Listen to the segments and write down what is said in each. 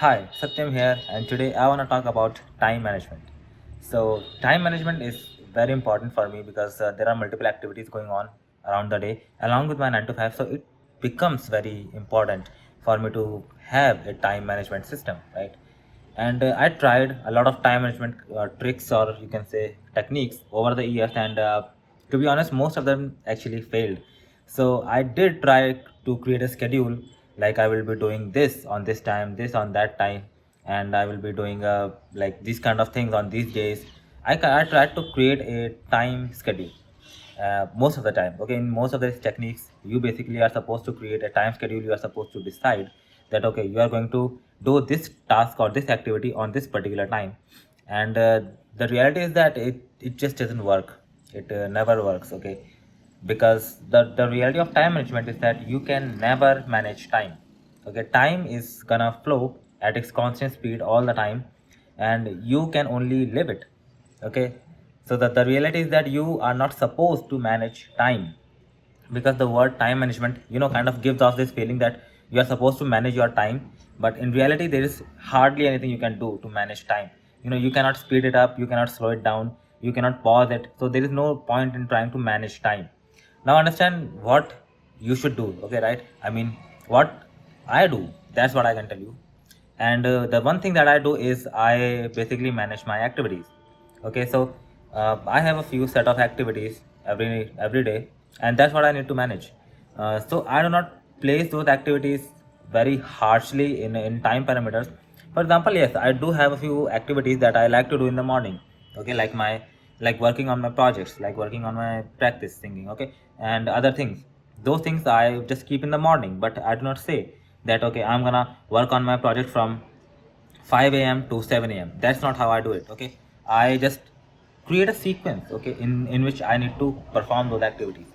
Hi, Satyam here, and today I want to talk about time management. So, time management is very important for me because there are multiple activities going on around the day along with my 9 to 5. So, it becomes very important for me to have a time management system, right? And I tried a lot of time management tricks, or you can say techniques, over the years, and to be honest, most of them actually failed. So I did try to create a schedule, like I will be doing this on this time, this on that time, and I will be doing like these kind of things on these days. I tried to create a time schedule most of the time. Okay, in most of these techniques, you basically are supposed to create a time schedule. You are supposed to decide that okay, you are going to do this task or this activity on this particular time, and the reality is that it just doesn't work. It never works. Okay, because the reality of time management is that you can never manage time. Okay, time is gonna flow at its constant speed all the time, and you can only live it. Okay, so that the reality is that you are not supposed to manage time, because the word time management kind of gives off this feeling that you are supposed to manage your time, but in reality there is hardly anything you can do to manage time. You cannot speed it up, you cannot slow it down, you cannot pause it, so there is no point in trying to manage time. Now understand what you should do. Okay, right? I mean, what I do, that's what I can tell you. And the one thing that I do is I basically manage my activities. Okay, so I have a few set of activities every day, and that's what I need to manage. So I do not place those activities very harshly in time parameters. For example, yes, I do have a few activities that I like to do in the morning. Okay, like working on my projects, like working on my practice singing. Okay, and other things, those things I just keep in the morning, but I do not say that okay, I'm gonna work on my project from 5 a.m. to 7 a.m. That's not how I do it. Okay, I just create a sequence, okay, in which I need to perform those activities.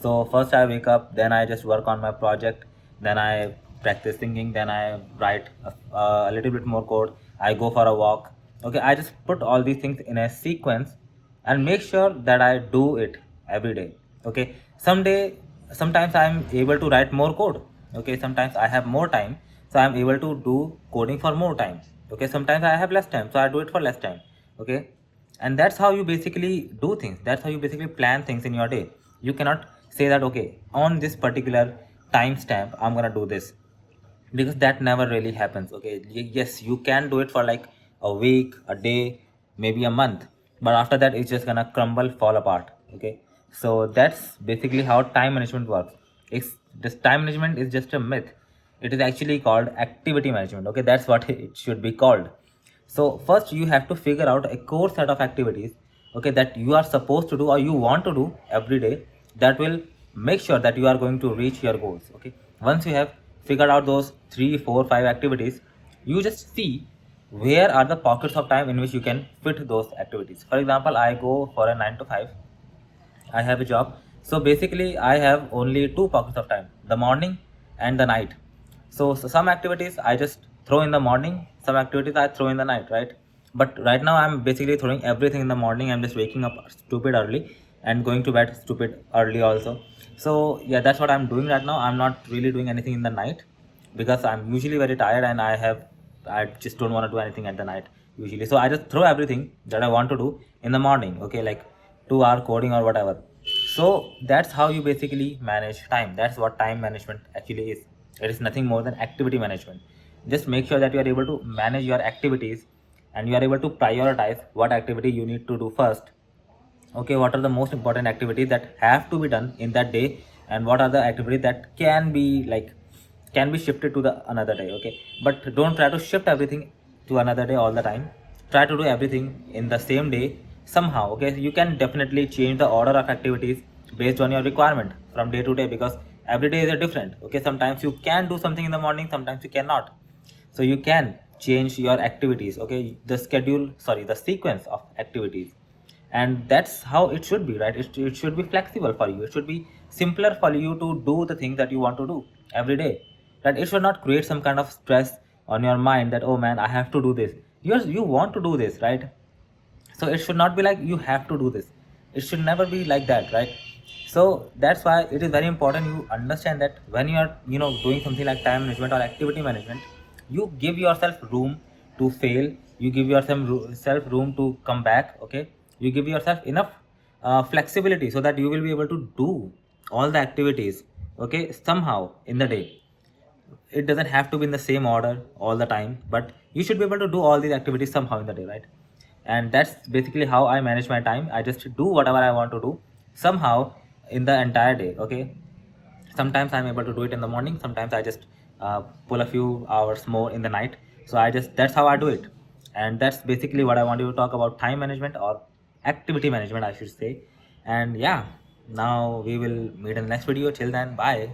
So first I wake up, then I just work on my project, then I practice singing, then I write a little bit more code, I go for a walk. Okay, I just put all these things in a sequence and make sure that I do it every day. Okay, sometimes I'm able to write more code. Okay, sometimes I have more time, so I'm able to do coding for more time. Okay, sometimes I have less time, so I do it for less time. Okay, and that's how you basically do things, that's how you basically plan things in your day. You cannot say that okay, on this particular timestamp I'm gonna do this, because that never really happens. Okay, yes, you can do it for like a week, a day, maybe a month, but after that it's just gonna crumble, fall apart. Okay, so that's basically how time management works. It's this time management is just a myth. It is actually called activity management. Okay, that's what it should be called. So first you have to figure out a core set of activities, okay, that you are supposed to do or you want to do every day, that will make sure that you are going to reach your goals. Okay, once you have figured out those 3 4 5 activities, you just see where are the pockets of time in which you can fit those activities. For example, I go for a 9 to 5, I have a job. So basically, I have only two pockets of time, the morning and the night. So some activities I just throw in the morning, some activities I throw in the night, right? But right now, I'm basically throwing everything in the morning. I'm just waking up stupid early and going to bed stupid early also. So, yeah, that's what I'm doing right now. I'm not really doing anything in the night because I'm usually very tired and I just don't want to do anything at the night usually. So I just throw everything that I want to do in the morning, okay, like 2 hour coding or whatever. So that's how you basically manage time. That's what time management actually is. It is nothing more than activity management. Just make sure that you are able to manage your activities and you are able to prioritize what activity you need to do first. Okay, what are the most important activities that have to be done in that day, and what are the activities that can be shifted to the another day. Okay, but don't try to shift everything to another day all the time. Try to do everything in the same day somehow. Okay, you can definitely change the order of activities based on your requirement from day to day, because every day is a different. Okay, sometimes you can do something in the morning, sometimes you cannot. So you can change your activities. Okay, the schedule, sorry, the sequence of activities, and that's how it should be, right? It should be flexible for you. It should be simpler for you to do the things that you want to do every day, right? It should not create some kind of stress on your mind that oh man, I have to do this. You want to do this, right? So it should not be like you have to do this. It should never be like that, right? So that's why it is very important you understand that when you are doing something like time management or activity management, you give yourself room to fail, you give yourself self room to come back. Okay, you give yourself enough flexibility so that you will be able to do all the activities, okay, somehow in the day. It doesn't have to be in the same order all the time, but you should be able to do all these activities somehow in the day, right? And that's basically how I manage my time. I just do whatever I want to do somehow in the entire day. Okay, sometimes I'm able to do it in the morning, sometimes I just pull a few hours more in the night. So I just, that's how I do it. And that's basically what I want to talk about, time management or activity management, I should say. And yeah, now we will meet in the next video. Till then, bye.